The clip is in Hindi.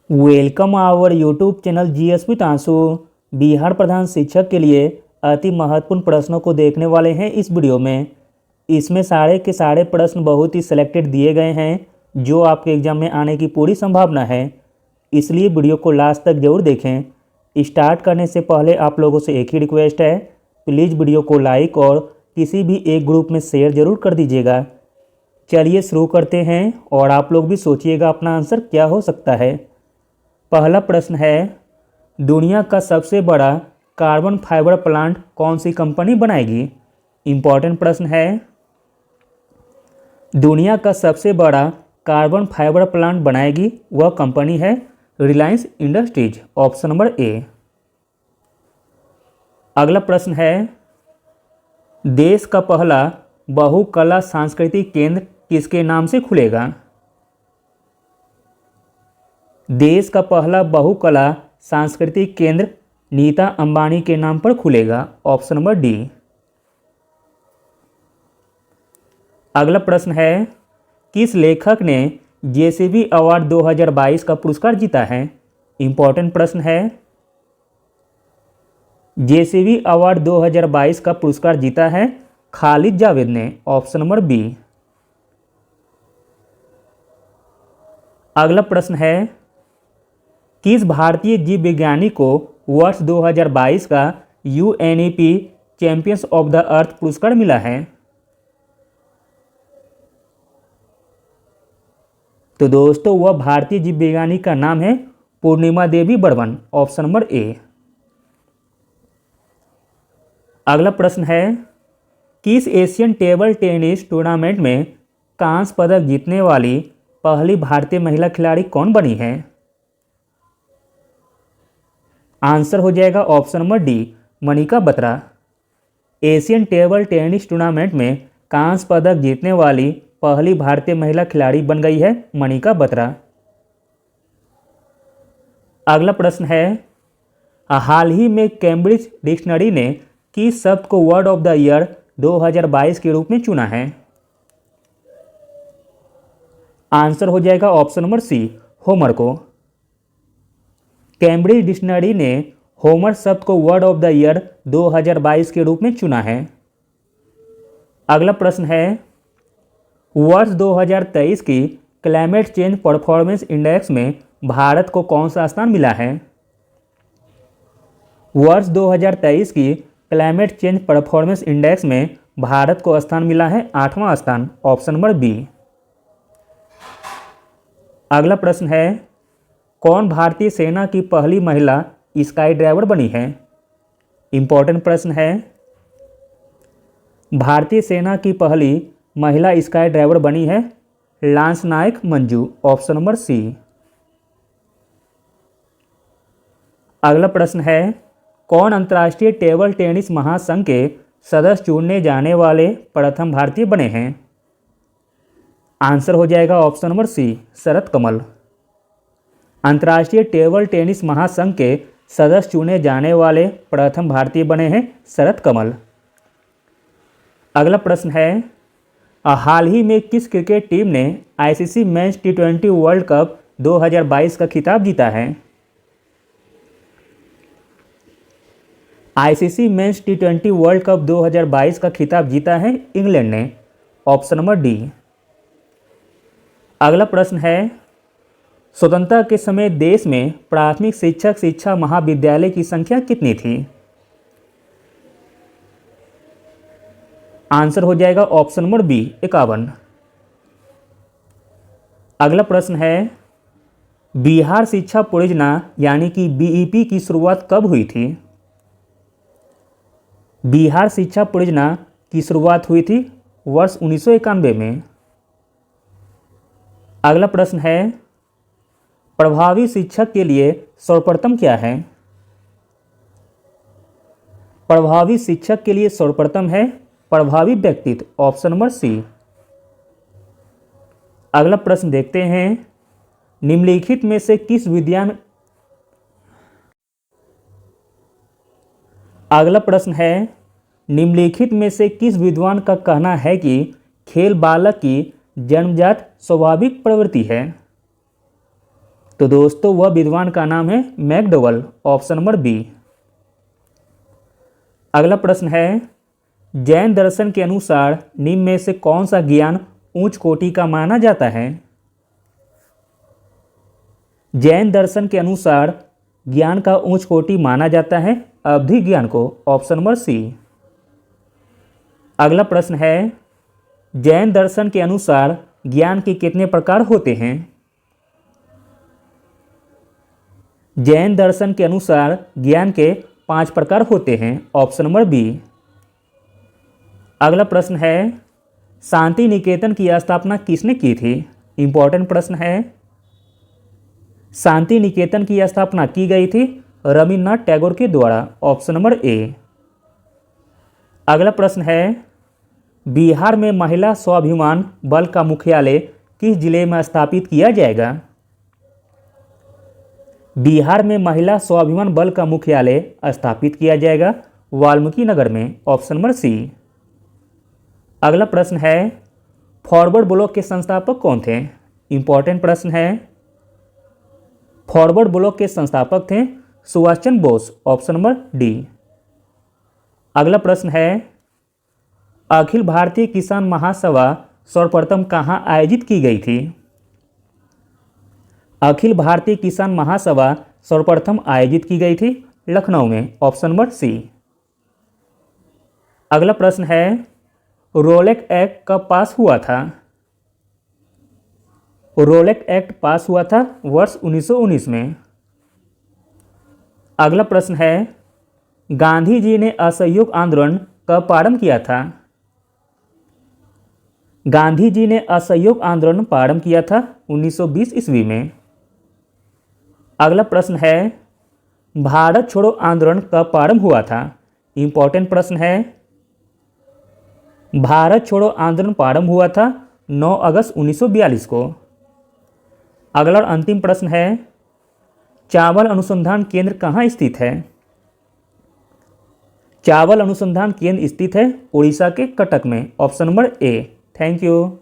Welcome our YouTube channel GS with Aansu. Bihar प्रधान शिक्षक के लिए अति महत्वपूर्ण प्रश्नों को देखने वाले हैं इस वीडियो में। इसमें सारे के सारे प्रश्न बहुत ही सिलेक्टेड दिए गए हैं जो आपके एग्जाम में आने की पूरी संभावना है, इसलिए वीडियो को लास्ट तक जरूर देखें। स्टार्ट करने से पहले आप लोगों से एक ही रिक्वेस्ट है, प्लीज़ वीडियो को लाइक और किसी भी एक ग्रुप में शेयर जरूर कर दीजिएगा। चलिए शुरू करते हैं और आप लोग भी सोचिएगा अपना आंसर क्या हो सकता है। पहला प्रश्न है, दुनिया का सबसे बड़ा कार्बन फाइबर प्लांट कौन सी कंपनी बनाएगी? इम्पॉर्टेंट प्रश्न है। दुनिया का सबसे बड़ा कार्बन फाइबर प्लांट बनाएगी वह कंपनी है Reliance industries, option number A. अगला प्रश्न है, देश का पहला बहुकला सांस्कृतिक केंद्र किसके नाम से खुलेगा? देश का पहला बहुकला सांस्कृतिक केंद्र नीता अंबानी के नाम पर खुलेगा, ऑप्शन नंबर डी। अगला प्रश्न है, किस लेखक ने जेसीबी अवार्ड 2022 का पुरस्कार जीता है? इंपॉर्टेंट प्रश्न है। जेसीबी अवार्ड 2022 का पुरस्कार जीता है खालिद जावेद ने, ऑप्शन नंबर बी। अगला प्रश्न है, किस भारतीय जीव विज्ञानी को वर्ष 2022 का UNEP champions of the earth पुरस्कार मिला है? तो दोस्तों वह भारतीय जीव विज्ञानी का नाम है पूर्णिमा देवी बर्मन, ऑप्शन नंबर ए। अगला प्रश्न है, किस एशियन टेबल टेनिस टूर्नामेंट में कांस्य पदक जीतने वाली पहली भारतीय महिला खिलाड़ी कौन बनी है? आंसर हो जाएगा option number D, Manika Batra. Asian table tennis tournament में कांस्य पदक जीतने वाली पहली भारतीय महिला खिलाड़ी बन गई है मनिका बत्रा। अगला प्रश्न है, हाल ही में कैम्ब्रिज डिक्शनरी ने किस शब्द को वर्ड ऑफ द ईयर 2022 के रूप में चुना है? आंसर हो जाएगा ऑप्शन नंबर सी, होमर को। कैम्ब्रिज डिक्शनरी ने होमर शब्द को वर्ड ऑफ द ईयर 2022 के रूप में चुना है। अगला प्रश्न है, वर्ष 2023 की क्लाइमेट चेंज परफॉर्मेंस इंडेक्स में भारत को कौन सा स्थान मिला है? वर्ष 2023 की क्लाइमेट चेंज परफॉर्मेंस इंडेक्स में भारत को स्थान मिला है 8वां स्थान, ऑप्शन नंबर बी। अगला प्रश्न है, कौन भारतीय सेना की पहली महिला स्काई ड्राइवर बनी है? इंपॉर्टेंट प्रश्न है। भारतीय सेना की पहली महिला स्काई ड्राइवर बनी है लांस नायक मंजू, ऑप्शन नंबर सी। अगला प्रश्न है, कौन अंतर्राष्ट्रीय टेबल टेनिस महासंघ के सदस्य चुनने जाने वाले प्रथम भारतीय बने हैं? आंसर हो जाएगा option number C, Sharath Kamal. अंतर्राष्ट्रीय टेबल टेनिस महासंघ के सदस्य चुने जाने वाले प्रथम भारतीय बने हैं शरत कमल। अगला प्रश्न है, हाल ही में किस क्रिकेट टीम ने आईसीसी मेंस टी20 वर्ल्ड कप 2022 का खिताब जीता है? आईसीसी मेंस टी20 वर्ल्ड कप 2022 का खिताब जीता है इंग्लैंड ने, ऑप्शन नंबर डी। अगला प्रश्न है, स्वतंत्रता के समय देश में प्राथमिक शिक्षक शिक्षा महाविद्यालय की संख्या कितनी थी? आंसर हो जाएगा ऑप्शन नंबर बी, 51। अगला प्रश्न है, बिहार शिक्षा परियोजना यानी कि बीईपी की शुरुआत कब हुई थी? बिहार शिक्षा परियोजना की शुरुआत हुई थी वर्ष 1991 में। अगला प्रश्न है, प्रभावी शिक्षक के लिए सर्वप्रथम क्या है? प्रभावी शिक्षक के लिए सर्वप्रथम है प्रभावी व्यक्तित्व, ऑप्शन नंबर सी। अगला प्रश्न देखते हैं, निम्नलिखित में से किस विद्वान अगला प्रश्न है, निम्नलिखित में से किस विद्वान का कहना है कि खेल बालक की जन्मजात स्वाभाविक प्रवृत्ति है? तो दोस्तों वह विद्वान का नाम है मैकडॉवेल, ऑप्शन नंबर बी। अगला प्रश्न है, जैन दर्शन के अनुसार निम्न में से कौन सा ज्ञान उच्च कोटि का माना जाता है? जैन दर्शन के अनुसार ज्ञान का उच्च कोटि माना जाता है अवधि ज्ञान को, ऑप्शन नंबर सी। अगला प्रश्न है, जैन दर्शन के अनुसार ज्ञान के कितने प्रकार होते हैं? जैन दर्शन के अनुसार ज्ञान के 5 प्रकार होते हैं, ऑप्शन नंबर बी। अगला प्रश्न है, शांति निकेतन की स्थापना किसने की थी? इंपॉर्टेंट प्रश्न है। शांति निकेतन की स्थापना की गई थी रविन्द्रनाथ टैगोर के द्वारा, ऑप्शन नंबर ए। अगला प्रश्न है, बिहार में महिला स्वाभिमान बल का मुख्यालय किस जिले में स्थापित किया जाएगा? बिहार में महिला स्वाभिमान बल का मुख्यालय स्थापित किया जाएगा वाल्मीकि नगर में, ऑप्शन नंबर सी। अगला प्रश्न है, फॉरवर्ड ब्लॉक के संस्थापक कौन थे? इंपॉर्टेंट प्रश्न है। फॉरवर्ड ब्लॉक के संस्थापक थे Subhash Chandra Bose, option number D. अगला प्रश्न है, अखिल भारतीय किसान महासभा सर्वप्रथम कहाँ आयोजित की गई थी? अखिल भारतीय किसान महासभा सर्वप्रथम आयोजित की गई थी लखनऊ में, ऑप्शन नंबर सी। अगला प्रश्न है, रोलेक एक्ट कब पास हुआ था? रोलेक एक्ट पास हुआ था वर्ष 1919 में। अगला प्रश्न है, गांधी जी ने असहयोग आंदोलन कब प्रारंभ किया था? गांधी जी ने असहयोग आंदोलन प्रारंभ किया था 1920 ईस्वी में। अगला प्रश्न है, भारत छोड़ो आंदोलन कब प्रारंभ हुआ था? इंपॉर्टेंट प्रश्न है। भारत छोड़ो आंदोलन प्रारंभ हुआ था 9 अगस्त 1942 को। अगला और अंतिम प्रश्न है, चावल अनुसंधान केंद्र कहाँ स्थित है? चावल अनुसंधान केंद्र स्थित है उड़ीसा के कटक में, option number A. Thank you.